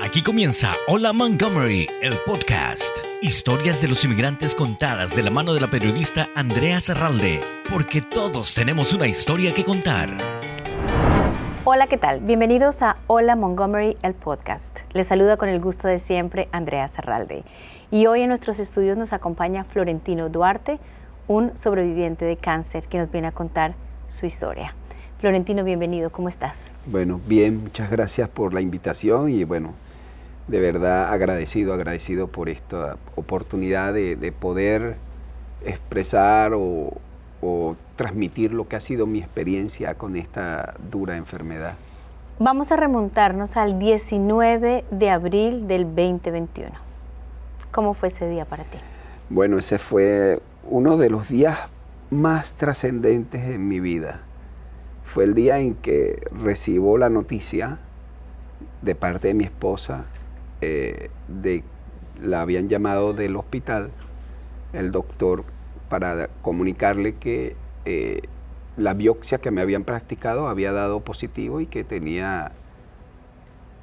Aquí comienza Hola Montgomery, el podcast. Historias de los inmigrantes contadas de la mano de la periodista Andrea Serralde, porque todos tenemos una historia que contar. Hola, ¿qué tal? Bienvenidos a Hola Montgomery, el podcast. Les saluda con el gusto de siempre Andrea Serralde. Y hoy en nuestros estudios nos acompaña Florentino Duarte, un sobreviviente de cáncer que nos viene a contar su historia. Florentino, bienvenido, ¿cómo estás? Bueno, bien, muchas gracias por la invitación y bueno, de verdad agradecido por esta oportunidad de poder expresar o transmitir lo que ha sido mi experiencia con esta dura enfermedad. Vamos a remontarnos al 19 de abril del 2021. ¿Cómo fue ese día para ti? Bueno, ese fue uno de los días más trascendentes en mi vida. Fue el día en que recibo la noticia de parte de mi esposa, la habían llamado del hospital, el doctor, para comunicarle que la biopsia que me habían practicado había dado positivo y que tenía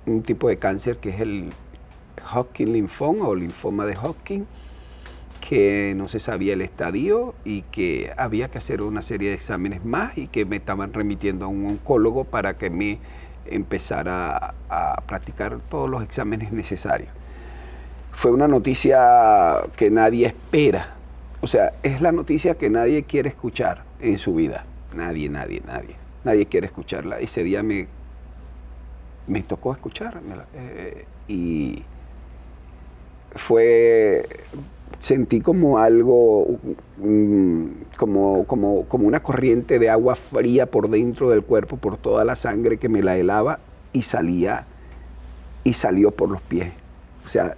un tipo de cáncer que es el Hodgkin linfoma o linfoma de Hodgkin, que no se sabía el estadio y que había que hacer una serie de exámenes más y que me estaban remitiendo a un oncólogo para que me empezara a practicar todos los exámenes necesarios. Fue una noticia que nadie espera, o sea, es la noticia que nadie quiere escuchar en su vida. Nadie quiere escucharla. Ese día me tocó escucharla y sentí como algo, como una corriente de agua fría por dentro del cuerpo, por toda la sangre que me la helaba y salió por los pies. O sea,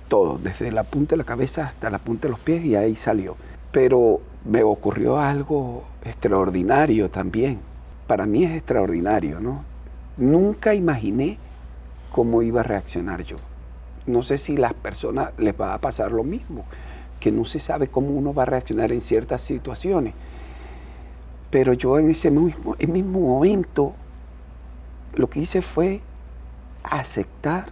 todo, desde la punta de la cabeza hasta la punta de los pies y ahí salió. Pero me ocurrió algo extraordinario también. Para mí es extraordinario, ¿no? Nunca imaginé cómo iba a reaccionar yo. No sé si a las personas les va a pasar lo mismo, que no se sabe cómo uno va a reaccionar en ciertas situaciones. Pero yo en ese mismo momento lo que hice fue aceptar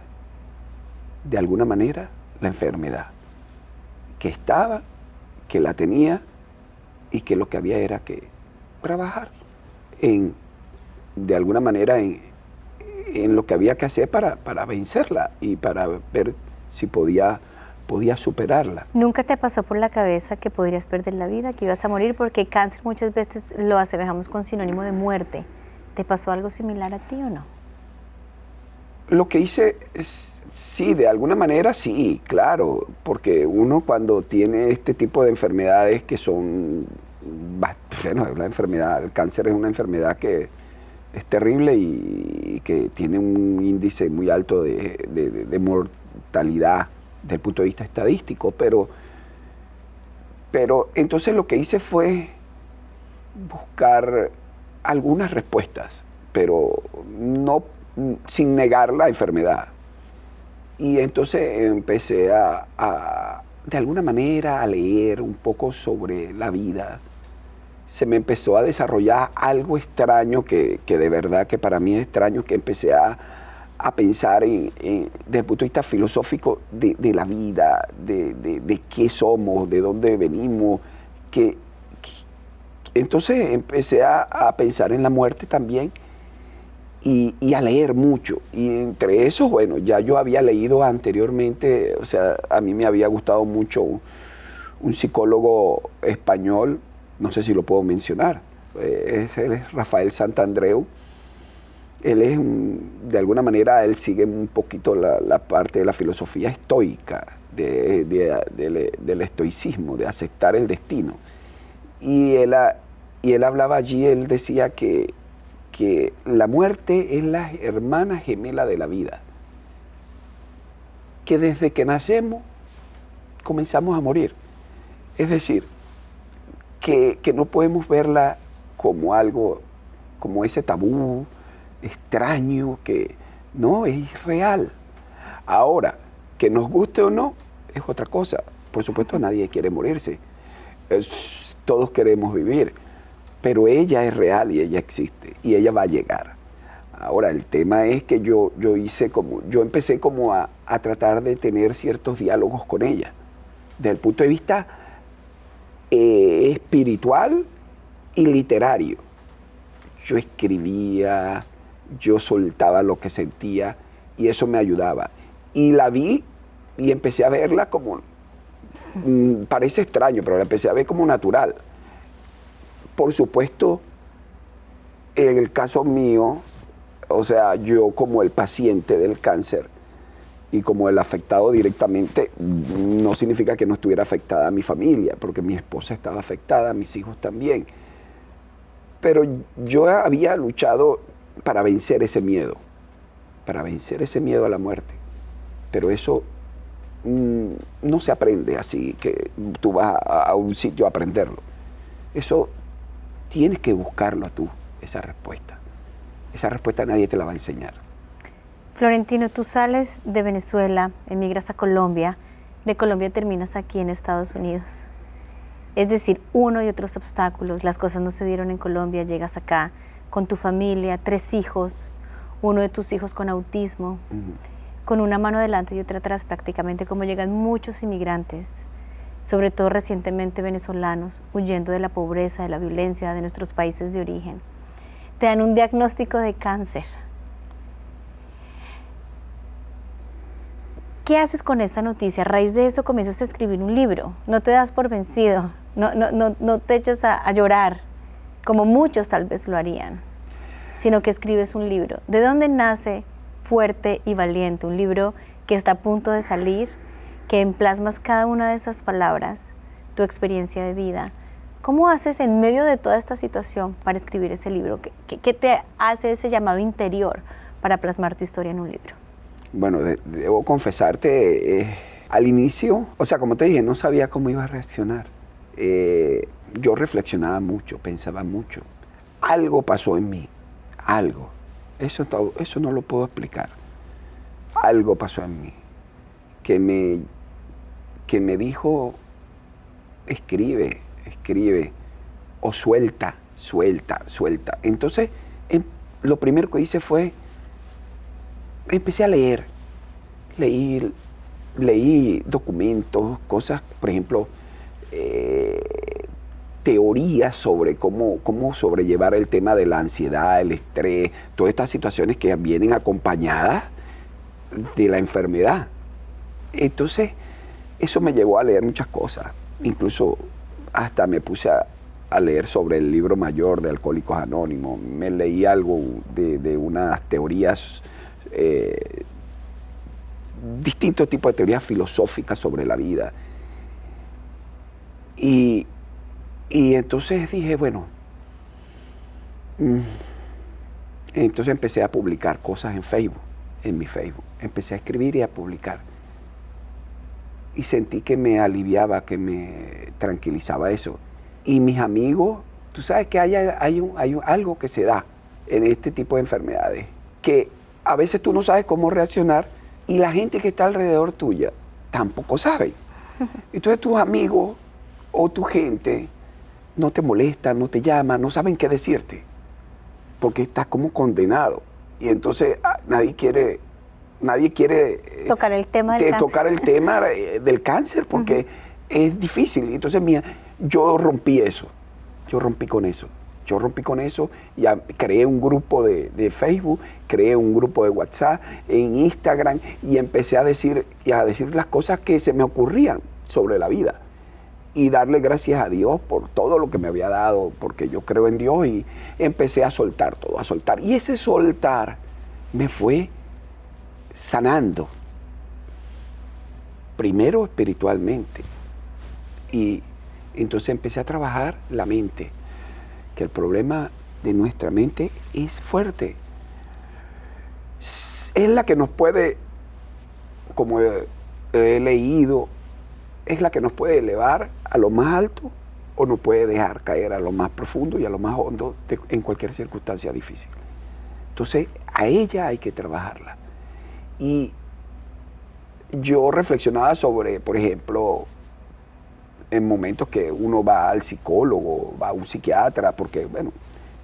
de alguna manera la enfermedad, que estaba, que la tenía y que lo que había era que trabajar de alguna manera en lo que había que hacer para vencerla y para ver si podía superarla. ¿Nunca te pasó por la cabeza que podrías perder la vida, que ibas a morir? Porque cáncer muchas veces lo asemejamos con sinónimo de muerte. ¿Te pasó algo similar a ti o no? Lo que hice, sí, de alguna manera sí, claro, porque uno cuando tiene este tipo de enfermedades que son, bueno, el cáncer es una enfermedad que es terrible y que tiene un índice muy alto de mortalidad desde el punto de vista estadístico, pero entonces lo que hice fue buscar algunas respuestas, pero no sin negar la enfermedad. Y entonces empecé de alguna manera a leer un poco sobre la vida. Se me empezó a desarrollar algo extraño que de verdad que para mí es extraño, que empecé a pensar desde el punto de vista filosófico de la vida, de qué somos, de dónde venimos. Entonces empecé a pensar en la muerte también y a leer mucho. Y entre esos, bueno, ya yo había leído anteriormente, o sea, a mí me había gustado mucho un psicólogo español, no sé si lo puedo mencionar, él es Rafael Santandreu. Él es, de alguna manera, él sigue un poquito la parte de la filosofía estoica, del estoicismo, de aceptar el destino. Y él hablaba allí, él decía que la muerte es la hermana gemela de la vida, que desde que nacemos comenzamos a morir. Es decir, que no podemos verla como algo, como ese tabú extraño, que no, es real. Ahora, que nos guste o no, es otra cosa. Por supuesto, nadie quiere morirse. Todos queremos vivir. Pero ella es real y ella existe. Y ella va a llegar. Ahora, el tema es que yo empecé como a tratar de tener ciertos diálogos con ella, desde el punto de vista espiritual y literario. Yo escribía, yo soltaba lo que sentía y eso me ayudaba. Y la vi y empecé a verla como, parece extraño, pero la empecé a ver como natural. Por supuesto, en el caso mío, o sea, yo como el paciente del cáncer y como el afectado directamente, no significa que no estuviera afectada a mi familia, porque mi esposa estaba afectada, mis hijos también. Pero yo había luchado para vencer ese miedo a la muerte. Pero eso no se aprende así, que tú vas a un sitio a aprenderlo. Eso tienes que buscarlo tú, esa respuesta. Esa respuesta nadie te la va a enseñar. Florentino, tú sales de Venezuela, emigras a Colombia, de Colombia terminas aquí en Estados Unidos. Es decir, uno y otros obstáculos, las cosas no se dieron en Colombia, llegas acá con tu familia, 3 hijos, uno de tus hijos con autismo, con una mano delante y otra atrás prácticamente, como llegan muchos inmigrantes, sobre todo recientemente venezolanos, huyendo de la pobreza, de la violencia, de nuestros países de origen. Te dan un diagnóstico de cáncer. ¿Qué haces con esta noticia? A raíz de eso comienzas a escribir un libro. No te das por vencido, no te echas a llorar, como muchos tal vez lo harían, sino que escribes un libro. ¿De dónde nace Fuerte y Valiente? Un libro que está a punto de salir, que emplasmas cada una de esas palabras, tu experiencia de vida. ¿Cómo haces en medio de toda esta situación para escribir ese libro? ¿Qué te hace ese llamado interior para plasmar tu historia en un libro? Bueno, debo confesarte, al inicio, o sea, como te dije, no sabía cómo iba a reaccionar. Yo reflexionaba mucho, pensaba mucho. Algo pasó en mí, algo. Eso no lo puedo explicar. Algo pasó en mí que me dijo, escribe, o suelta. Entonces, lo primero que hice fue, empecé a leer. Leí documentos, cosas, por ejemplo, teorías sobre cómo sobrellevar el tema de la ansiedad, el estrés, todas estas situaciones que vienen acompañadas de la enfermedad. Entonces, eso me llevó a leer muchas cosas. Incluso hasta me puse a leer sobre el libro mayor de Alcohólicos Anónimos. Me leí algo de unas teorías, distintos tipos de teorías filosóficas sobre la vida. Y entonces dije, bueno, entonces empecé a publicar cosas en mi Facebook. Empecé a escribir y a publicar. Y sentí que me aliviaba, que me tranquilizaba eso. Y mis amigos, tú sabes que hay algo que se da en este tipo de enfermedades, que a veces tú no sabes cómo reaccionar y la gente que está alrededor tuya tampoco sabe. Entonces tus amigos o tu gente no te molestan, no te llaman, no saben qué decirte, porque estás como condenado. Y entonces nadie quiere tocar el tema del cáncer, porque es difícil. Entonces yo rompí con eso. Ya creé un grupo de Facebook, creé un grupo de WhatsApp, en Instagram, y empecé a decir las cosas que se me ocurrían sobre la vida. Y darle gracias a Dios por todo lo que me había dado, porque yo creo en Dios, y empecé a soltar todo, a soltar. Y ese soltar me fue sanando, primero espiritualmente, y entonces empecé a trabajar la mente, que el problema de nuestra mente es fuerte, es la que nos puede, como he leído, es la que nos puede elevar a lo más alto o nos puede dejar caer a lo más profundo y a lo más hondo en cualquier circunstancia difícil. Entonces a ella hay que trabajarla. Y yo reflexionaba sobre, por ejemplo, en momentos que uno va al psicólogo, va a un psiquiatra, porque, bueno,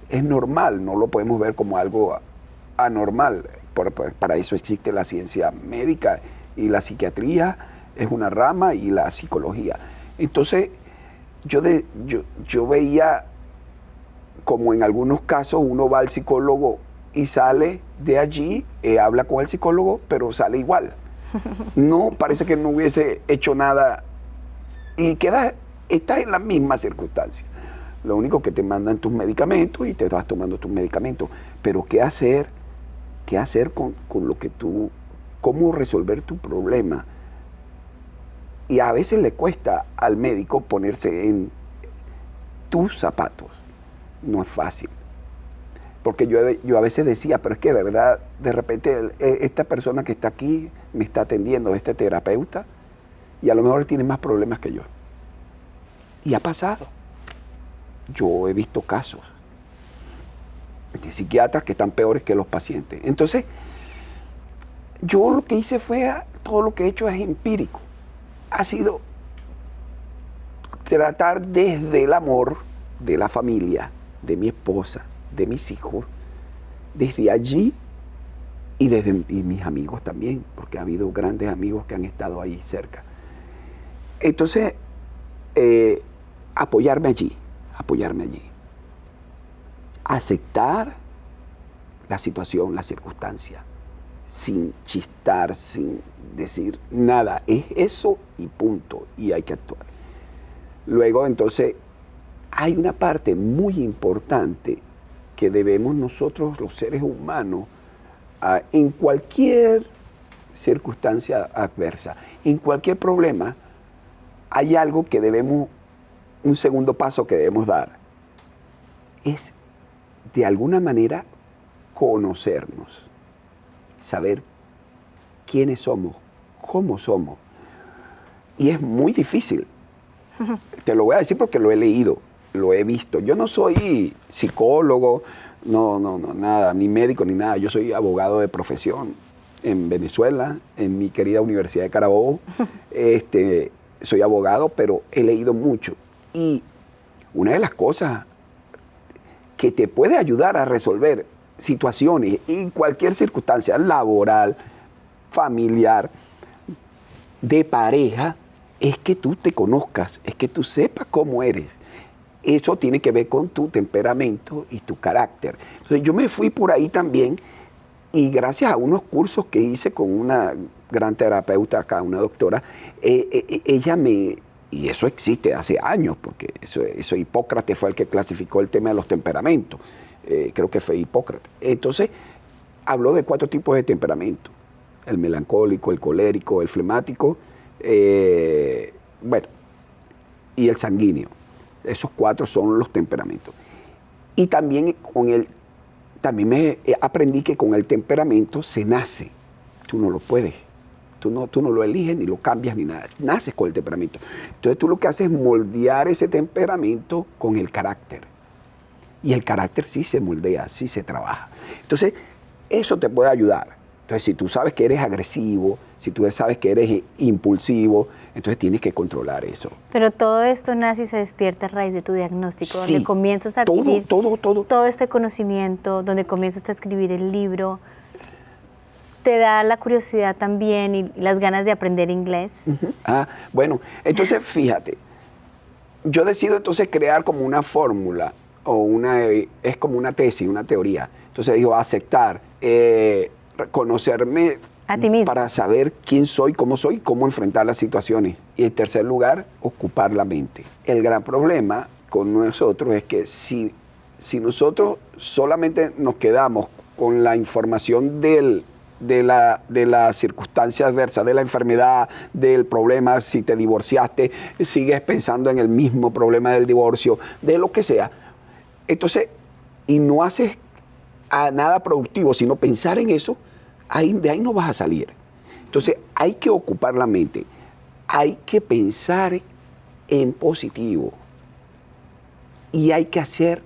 es normal, no lo podemos ver como algo anormal. Para eso existe la ciencia médica y la psiquiatría es una rama y la psicología. Entonces, yo veía como en algunos casos uno va al psicólogo y sale de allí, habla con el psicólogo, pero sale igual. No, parece que no hubiese hecho nada y estás en la misma circunstancia. Lo único que te mandan tus medicamentos y te vas tomando tus medicamentos. Pero ¿qué hacer? ¿Qué hacer con lo que cómo resolver tu problema? Y a veces le cuesta al médico ponerse en tus zapatos. No es fácil. Porque yo a veces decía, pero es que de verdad, de repente esta persona que está aquí me está atendiendo, este terapeuta, y a lo mejor tiene más problemas que yo. Y ha pasado. Yo he visto casos de psiquiatras que están peores que los pacientes. Entonces, yo lo que hice todo lo que he hecho es empírico. Ha sido tratar desde el amor de la familia, de mi esposa, de mis hijos, desde allí y mis amigos también, porque ha habido grandes amigos que han estado ahí cerca. Entonces, apoyarme allí. Aceptar la situación, la circunstancia, sin chistar, sin decir nada. Es eso y punto, y hay que actuar. Luego, entonces, hay una parte muy importante que debemos nosotros, los seres humanos, en cualquier circunstancia adversa, en cualquier problema, hay algo que un segundo paso que debemos dar. Es, de alguna manera, conocernos, saber quiénes somos, cómo somos. Y es muy difícil. Te lo voy a decir porque lo he leído, lo he visto. Yo no soy psicólogo, no, nada, ni médico, ni nada. Yo soy abogado de profesión en Venezuela, en mi querida Universidad de Carabobo. Soy abogado, pero he leído mucho. Y una de las cosas que te puede ayudar a resolver situaciones en cualquier circunstancia, laboral, familiar, de pareja, es que tú te conozcas, es que tú sepas cómo eres. Eso tiene que ver con tu temperamento y tu carácter. Entonces yo me fui por ahí también y gracias a unos cursos que hice con una gran terapeuta acá, una doctora, ella y eso existe hace años, porque eso Hipócrates fue el que clasificó el tema de los temperamentos. Creo que fue Hipócrates. Entonces, habló de 4 tipos de temperamento. El melancólico, el colérico, el flemático, y el sanguíneo. Esos 4 son los temperamentos. Y también aprendí que con el temperamento se nace. Tú no lo puedes. Tú no lo eliges, ni lo cambias, ni nada. Naces con el temperamento. Entonces tú lo que haces es moldear ese temperamento con el carácter. Y el carácter sí se moldea, sí se trabaja. Entonces, eso te puede ayudar. Entonces, si tú sabes que eres agresivo, si tú sabes que eres impulsivo, entonces tienes que controlar eso. Pero todo esto nace y se despierta a raíz de tu diagnóstico, Sí, donde comienzas a adquirir todo. todo este conocimiento, donde comienzas a escribir el libro. ¿Te da la curiosidad también y las ganas de aprender inglés? Bueno, entonces fíjate, yo decido entonces crear como una fórmula es como una tesis, una teoría. Entonces digo, aceptar, conocerme a ti mismo, para saber quién soy, cómo enfrentar las situaciones. Y en tercer lugar, ocupar la mente. El gran problema con nosotros es que si nosotros solamente nos quedamos con la información de la circunstancia adversa, de la enfermedad, del problema, si te divorciaste, sigues pensando en el mismo problema del divorcio, de lo que sea. Entonces, y no haces nada productivo, sino pensar en eso, de ahí no vas a salir. Entonces, hay que ocupar la mente, hay que pensar en positivo y hay que hacer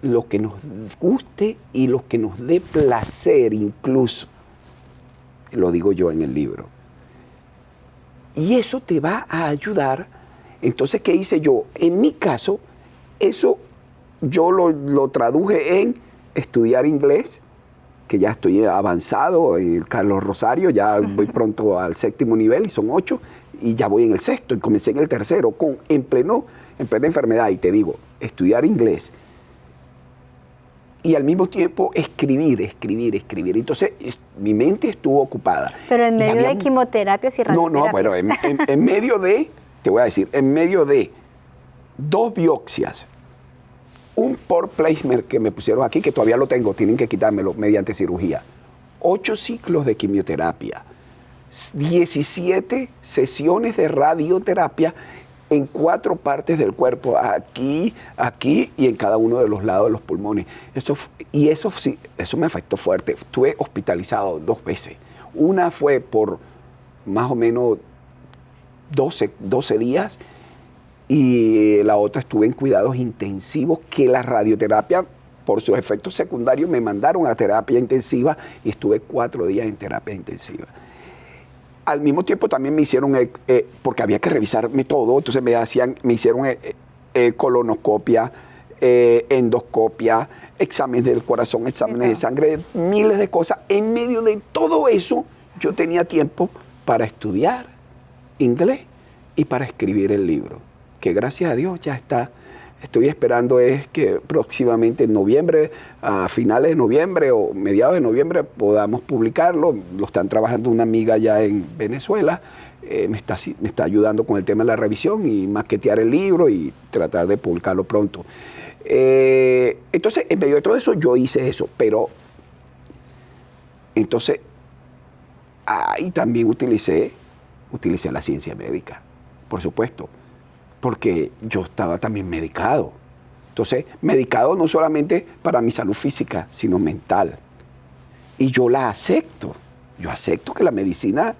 lo que nos guste y lo que nos dé placer incluso. Lo digo yo en el libro. Y eso te va a ayudar. Entonces, ¿qué hice yo? En mi caso, eso yo lo traduje en estudiar inglés que ya estoy avanzado en el Carlos Rosario, ya voy pronto al 7º nivel y son 8, y ya voy en el 6º y comencé en el 3º en plena enfermedad. Y te digo, estudiar inglés y al mismo tiempo escribir. Entonces mi mente estuvo ocupada. Pero en medio de quimioterapias y radioterapias. No, bueno, en medio de, te voy a decir, en medio de 2 biopsias, un port placement que me pusieron aquí, que todavía lo tengo, tienen que quitármelo mediante cirugía, 8 ciclos de quimioterapia, 17 sesiones de radioterapia en 4 partes del cuerpo, aquí y en cada uno de los lados de los pulmones. Eso me afectó fuerte. Estuve hospitalizado 2 veces. Una fue por más o menos 12 días y la otra estuve en cuidados intensivos, que la radioterapia, por sus efectos secundarios, me mandaron a terapia intensiva y estuve 4 días en terapia intensiva. Al mismo tiempo también me hicieron, porque había que revisarme todo, entonces me hicieron colonoscopia, endoscopia, exámenes del corazón, exámenes de sangre, miles de cosas. En medio de todo eso, yo tenía tiempo para estudiar inglés y para escribir el libro, que gracias a Dios ya está. Estoy esperando es que próximamente en noviembre, a finales de noviembre o mediados de noviembre, podamos publicarlo. Lo están trabajando una amiga allá en Venezuela. Me está ayudando con el tema de la revisión y maquetear el libro y tratar de publicarlo pronto. Entonces, en medio de todo eso, yo hice eso. Pero, entonces, ahí también utilicé la ciencia médica, por supuesto, porque yo estaba también medicado. Entonces, medicado no solamente para mi salud física, sino mental. Y yo la acepto. Yo acepto que la medicina,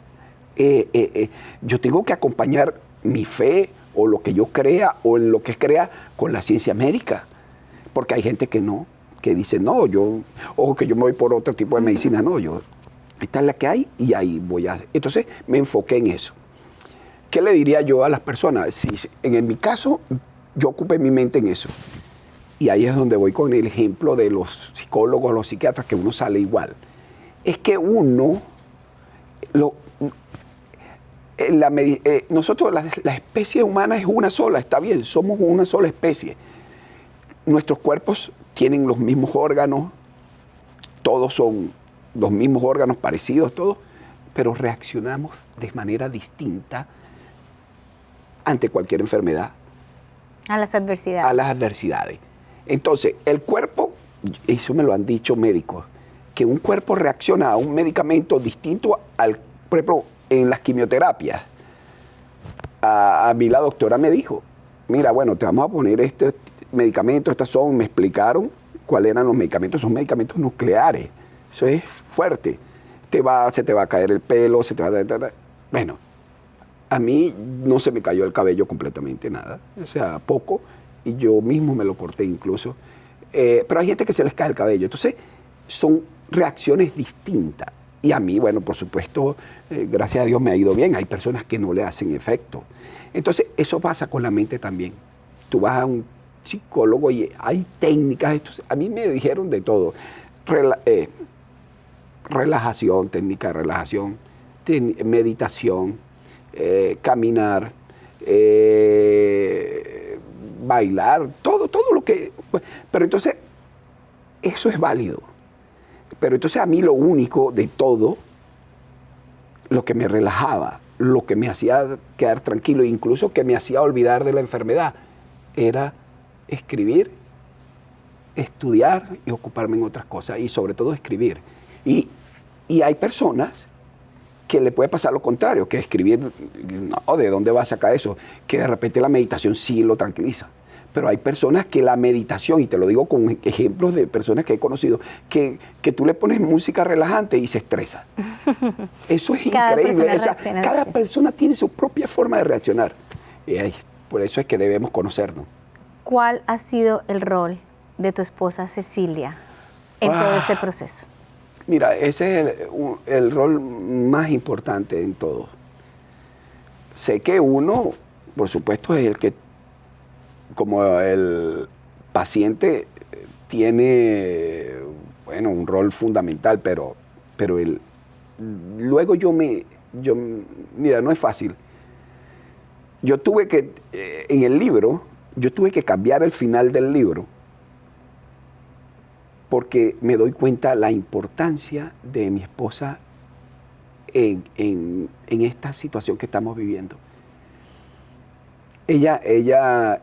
yo tengo que acompañar mi fe o lo que yo crea o en lo que crea con la ciencia médica. Porque hay gente que no, que dice, no, ojo que yo me voy por otro tipo de medicina. No, esta es la que hay y ahí voy a... Entonces, me enfoqué en eso. ¿Qué le diría yo a las personas? Si en mi caso, yo ocupé mi mente en eso. Y ahí es donde voy con el ejemplo de los psicólogos, los psiquiatras, que uno sale igual. Es que nosotros, la especie humana es una sola, está bien, somos una sola especie. Nuestros cuerpos tienen los mismos órganos, todos son los mismos órganos parecidos, todos, pero reaccionamos de manera distinta ante cualquier enfermedad. A las adversidades. A las adversidades. Entonces, el cuerpo, eso me lo han dicho médicos, que un cuerpo reacciona a un medicamento distinto por ejemplo, en las quimioterapias. A mí la doctora me dijo, mira, bueno, te vamos a poner este medicamento, me explicaron cuáles eran los medicamentos, son medicamentos nucleares. Eso es fuerte. Se te va a caer el pelo, bueno, a mí no se me cayó el cabello completamente, nada. O sea, poco, y yo mismo me lo corté incluso. Pero hay gente que se les cae el cabello. Entonces, son reacciones distintas. Y a mí, bueno, por supuesto, gracias a Dios me ha ido bien. Hay personas que no le hacen efecto. Entonces, eso pasa con la mente también. Tú vas a un psicólogo y hay técnicas. A mí me dijeron de todo. Relajación, técnica de relajación, meditación, caminar, bailar, todo lo que... Pero entonces, eso es válido. Pero entonces a mí lo único de todo, lo que me relajaba, lo que me hacía quedar tranquilo, incluso que me hacía olvidar de la enfermedad, era escribir, estudiar y ocuparme en otras cosas, y sobre todo escribir. Y hay personas que le puede pasar lo contrario, que escribir, no, ¿de dónde va a sacar eso? Que de repente la meditación sí lo tranquiliza. Pero hay personas que la meditación, y te lo digo con ejemplos de personas que he conocido, que tú le pones música relajante y se estresa. Eso es increíble. Cada persona tiene su propia forma de reaccionar. Y por eso es que debemos conocernos. ¿Cuál ha sido el rol de tu esposa Cecilia en todo este proceso? Mira, ese es el rol más importante en todo. Sé que uno, por supuesto, es el que, como el paciente tiene bueno, un rol fundamental, pero luego mira, no es fácil. Yo tuve que, en el libro, yo tuve que cambiar el final del libro porque me doy cuenta la importancia de mi esposa en esta situación que estamos viviendo. Ella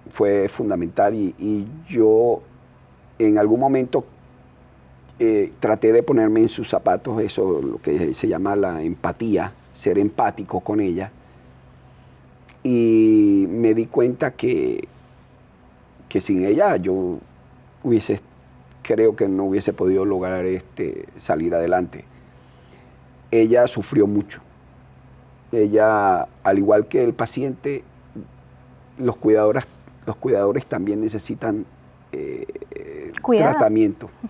fue fundamental y yo en algún momento traté de ponerme en sus zapatos, eso lo que se llama la empatía, ser empático con ella, y me di cuenta que sin ella yo creo que no hubiese podido lograr salir adelante. Ella sufrió mucho. Ella, al igual que el paciente, los cuidadores también necesitan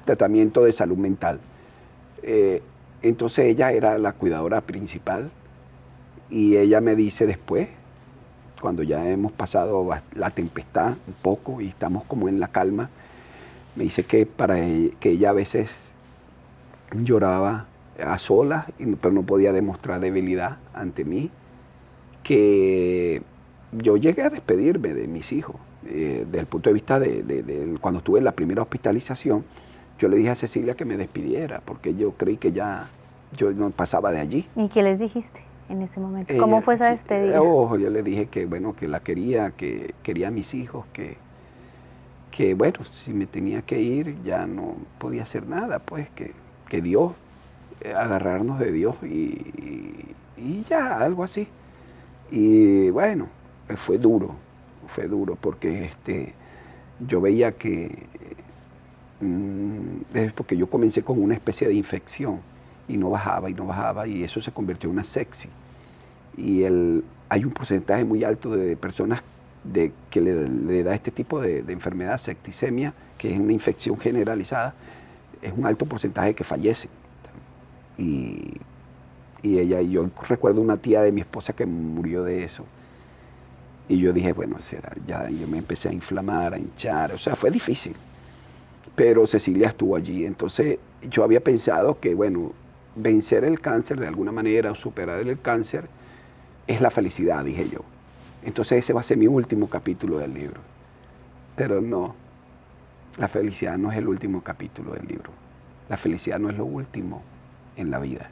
tratamiento de salud mental. Entonces ella era la cuidadora principal y ella me dice después, cuando ya hemos pasado la tempestad un poco y estamos como en la calma, me dice que que ella a veces lloraba a solas, pero no podía demostrar debilidad ante mí, que yo llegué a despedirme de mis hijos. Desde el punto de vista de cuando estuve en la primera hospitalización, yo le dije a Cecilia que me despidiera, porque yo creí que ya yo no pasaba de allí. ¿Y qué les dijiste en ese momento? ¿Cómo fue esa despedida? Yo le dije que, bueno, que la quería, que quería a mis hijos, que bueno, si me tenía que ir ya no podía hacer nada, pues que Dios, agarrarnos de Dios y ya, algo así. Y bueno, fue duro porque yo veía que, porque yo comencé con una especie de infección y no bajaba y eso se convirtió en una sepsis. Y hay un porcentaje muy alto de personas que le da este tipo de enfermedad, septicemia, que es una infección generalizada, es un alto porcentaje que fallece. Y yo recuerdo una tía de mi esposa que murió de eso. Y yo dije, bueno, ya yo me empecé a inflamar, a hinchar, o sea, fue difícil. Pero Cecilia estuvo allí, entonces yo había pensado que, bueno, vencer el cáncer de alguna manera o superar el cáncer es la felicidad, dije yo. Entonces ese va a ser mi último capítulo del libro. Pero no, la felicidad no es el último capítulo del libro. La felicidad no es lo último en la vida.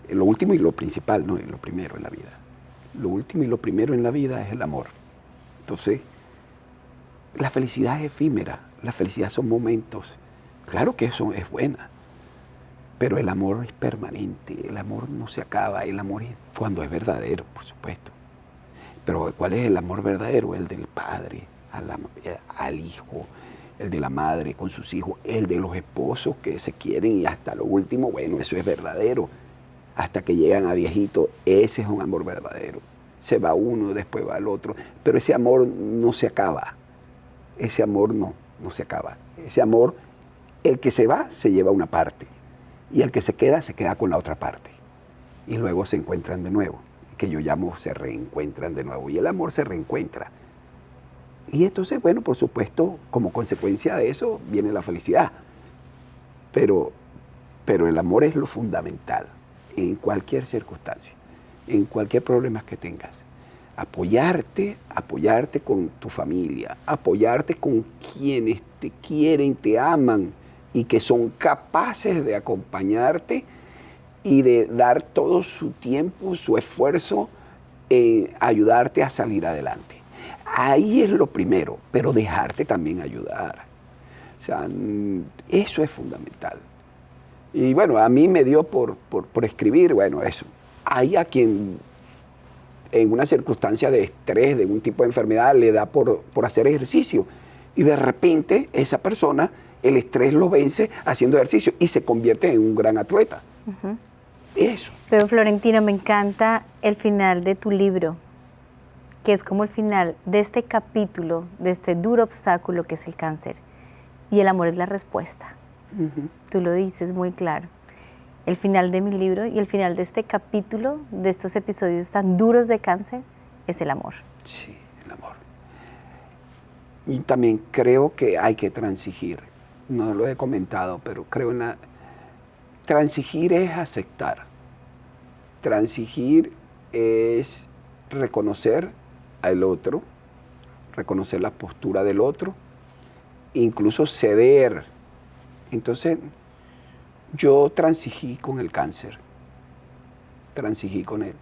Lo último y lo principal, no es lo primero en la vida. Lo último y lo primero en la vida es el amor. Entonces, la felicidad es efímera, la felicidad son momentos. Claro que eso es buena, pero el amor es permanente, el amor no se acaba, el amor es cuando es verdadero, por supuesto. Pero ¿cuál es el amor verdadero? El del padre al hijo, el de la madre con sus hijos, el de los esposos que se quieren y hasta lo último, bueno, eso es verdadero. Hasta que llegan a viejito, ese es un amor verdadero. Se va uno, después va el otro, pero ese amor no se acaba. Ese amor no se acaba. Ese amor, el que se va, se lleva una parte. Y el que se queda con la otra parte. Y luego se encuentran de nuevo, que yo llamo se reencuentran de nuevo. Y el amor se reencuentra. Y entonces, bueno, por supuesto, como consecuencia de eso, viene la felicidad. Pero el amor es lo fundamental en cualquier circunstancia, en cualquier problema que tengas. Apoyarte con tu familia, apoyarte con quienes te quieren, te aman y que son capaces de acompañarte y de dar todo su tiempo, su esfuerzo en ayudarte a salir adelante. Ahí es lo primero, pero dejarte también ayudar. O sea, eso es fundamental. Y bueno, a mí me dio por escribir, bueno, eso. Hay a quien en una circunstancia de estrés, de un tipo de enfermedad, le da por hacer ejercicio. Y de repente esa persona, el estrés lo vence haciendo ejercicio y se convierte en un gran atleta. Uh-huh. Eso. Pero Florentino, me encanta el final de tu libro, que es como el final de este capítulo, de este duro obstáculo que es el cáncer. Y el amor es la respuesta. Uh-huh. Tú lo dices muy claro. El final de mi libro y el final de este capítulo, de estos episodios tan duros de cáncer, es el amor. Sí, el amor. Y también creo que hay que transigir. no lo he comentado, pero creo en la... Transigir es aceptar. Transigir es reconocer al otro, reconocer la postura del otro, incluso ceder. Entonces, yo transigí con el cáncer, transigí con él.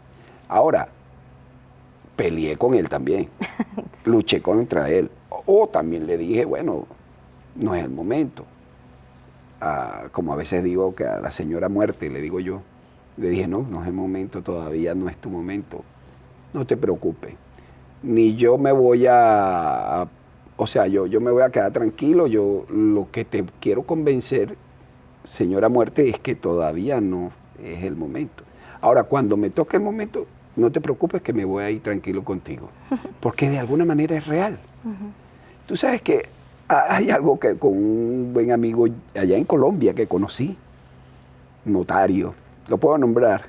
Ahora, peleé con él también, sí. Luché contra él. O también le dije, bueno, no es el momento. Como a veces digo que a la señora muerte, le digo yo, le dije, no es el momento, todavía no es tu momento. No te preocupes. Ni yo me voy o sea, yo me voy a quedar tranquilo. Yo lo que te quiero convencer, señora muerte, es que todavía no es el momento. Ahora, cuando me toque el momento, no te preocupes que me voy a ir tranquilo contigo. Porque de alguna manera es real. Tú sabes que hay algo que con un buen amigo allá en Colombia que conocí, notario, lo puedo nombrar,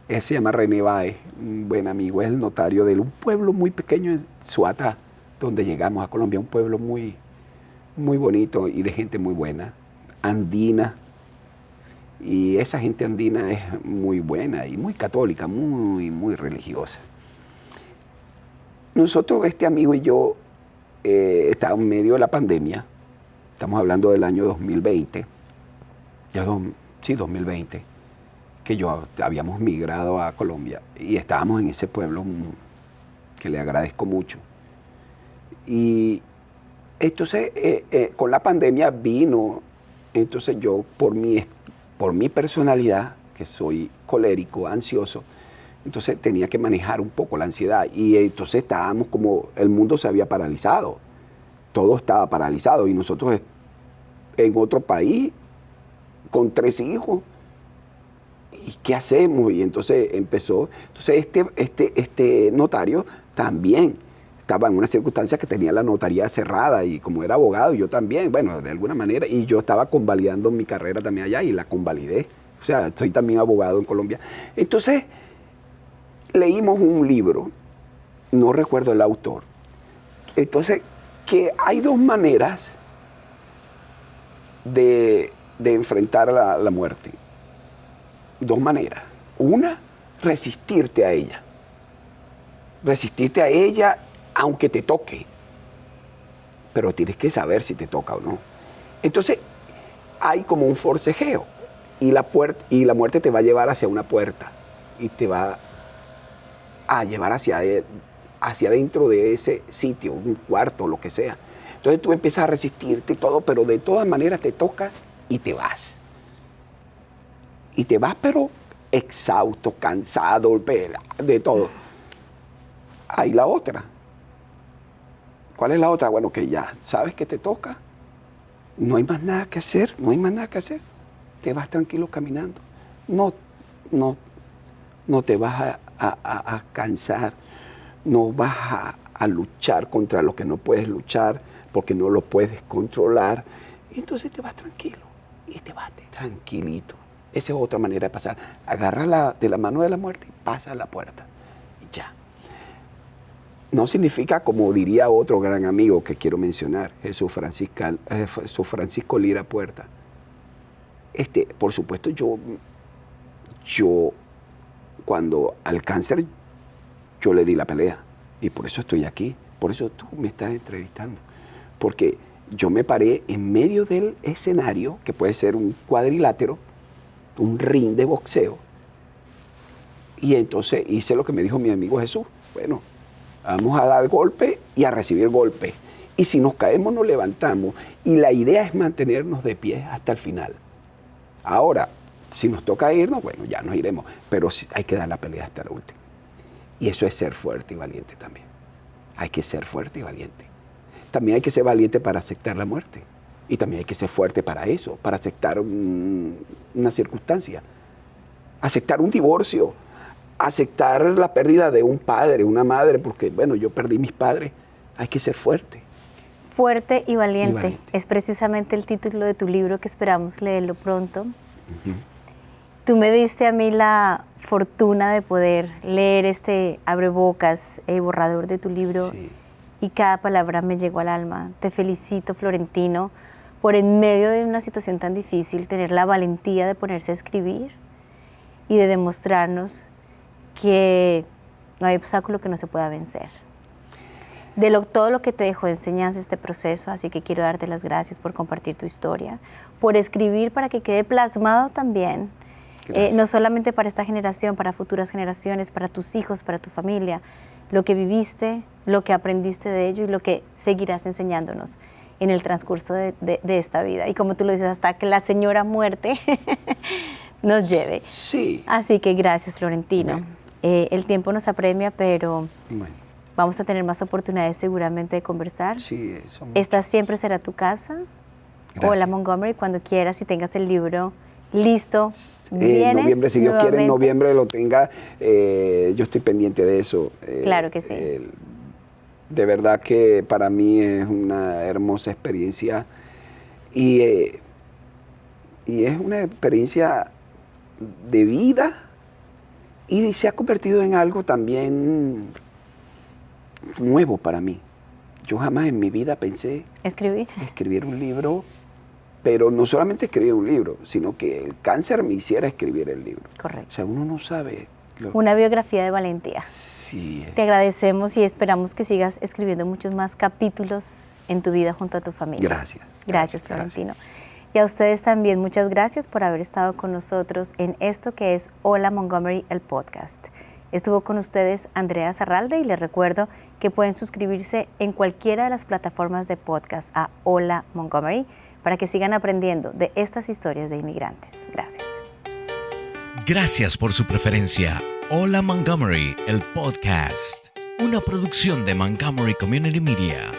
él se llama René Báez, un buen amigo, es el notario de un pueblo muy pequeño en Suatá, donde llegamos a Colombia, un pueblo muy, muy bonito y de gente muy buena, andina, y esa gente andina es muy buena y muy católica, muy, muy religiosa. Nosotros, este amigo y yo, estábamos en medio de la pandemia, estamos hablando del año 2020, 2020, que habíamos migrado a Colombia y estábamos en ese pueblo que le agradezco mucho. Y entonces con la pandemia vino, entonces yo por mi personalidad, que soy colérico, ansioso, entonces tenía que manejar un poco la ansiedad y entonces estábamos como, el mundo se había paralizado, todo estaba paralizado y nosotros en otro país con 3 hijos. ¿Y qué hacemos? Y entonces empezó, este notario también estaba en una circunstancia que tenía la notaría cerrada y como era abogado, yo también, bueno, de alguna manera, y yo estaba convalidando mi carrera también allá y la convalidé, o sea, soy también abogado en Colombia. Entonces, leímos un libro, no recuerdo el autor, entonces, que hay 2 maneras de enfrentar la muerte. 2 maneras. Una, resistirte a ella. Resistirte a ella aunque te toque. Pero tienes que saber si te toca o no. Entonces, hay como un forcejeo. Y la muerte te va a llevar hacia una puerta. Y te va a llevar hacia dentro de ese sitio, un cuarto, lo que sea. Entonces tú empiezas a resistirte y todo, pero de todas maneras te toca y te vas. Y te vas, pero exhausto, cansado, de todo. Hay la otra. ¿Cuál es la otra? Bueno, que ya sabes que te toca. No hay más nada que hacer, no hay más nada que hacer. Te vas tranquilo caminando. No te vas a cansar. No vas a luchar contra lo que no puedes luchar porque no lo puedes controlar. Y entonces te vas tranquilo y te vas tranquilito. Esa es otra manera de pasar. Agarra de la mano de la muerte y pasa a la puerta. Y ya. No significa, como diría otro gran amigo que quiero mencionar, Jesús Francisco Lira Puerta. Por supuesto, yo cuando al cáncer, yo le di la pelea. Y por eso estoy aquí. Por eso tú me estás entrevistando. Porque yo me paré en medio del escenario, que puede ser un cuadrilátero, un ring de boxeo, y entonces hice lo que me dijo mi amigo Jesús. Bueno, vamos a dar golpe y a recibir golpe. Y si nos caemos, nos levantamos. Y la idea es mantenernos de pie hasta el final. Ahora, si nos toca irnos, bueno, ya nos iremos. Pero hay que dar la pelea hasta la última. Y eso es ser fuerte y valiente también. Hay que ser fuerte y valiente. También hay que ser valiente para aceptar la muerte. Y también hay que ser fuerte para eso, para aceptar una circunstancia. Aceptar un divorcio, aceptar la pérdida de un padre, una madre, porque, bueno, yo perdí mis padres. Hay que ser fuerte. Fuerte y valiente. Es precisamente el título de tu libro que esperamos leerlo pronto. Tú me diste a mí la fortuna de poder leer este abrebocas, borrador de tu libro. Sí. Y cada palabra me llegó al alma. Te felicito, Florentino, por en medio de una situación tan difícil, tener la valentía de ponerse a escribir y de demostrarnos que no hay obstáculo que no se pueda vencer. Todo lo que te dejó de enseñanza este proceso, así que quiero darte las gracias por compartir tu historia, por escribir para que quede plasmado también, no solamente para esta generación, para futuras generaciones, para tus hijos, para tu familia, lo que viviste, lo que aprendiste de ello y lo que seguirás enseñándonos en el transcurso de esta vida. Y como tú lo dices, hasta que la señora muerte nos lleve. Sí. Así que gracias, Florentino. Bueno. El tiempo nos apremia, pero Bueno, vamos a tener más oportunidades seguramente de conversar. sí, eso. Esta siempre será tu casa. Gracias. Hola, Montgomery, cuando quieras y tengas el libro listo, En vienes noviembre, si Dios quiere, en nuevamente. noviembre lo tenga. Yo estoy pendiente de eso. Claro que sí. De verdad que para mí es una hermosa experiencia y es una experiencia de vida y se ha convertido en algo también nuevo para mí. Yo jamás en mi vida pensé Escribir. escribir un libro, pero no solamente escribir un libro, sino que el cáncer me hiciera escribir el libro. O Correcto. sea, uno no sabe. Una biografía de valentía. Sí. Te agradecemos y esperamos que sigas escribiendo muchos más capítulos en tu vida junto a tu familia. Gracias. Gracias, Florentino. Y a ustedes también, muchas gracias por haber estado con nosotros en esto que es Hola Montgomery, el podcast. Estuvo con ustedes Andrea Zarralde y les recuerdo que pueden suscribirse en cualquiera de las plataformas de podcast a Hola Montgomery para que sigan aprendiendo de estas historias de inmigrantes. Gracias. Gracias por su preferencia. Hola Montgomery, el podcast. Una producción de Montgomery Community Media.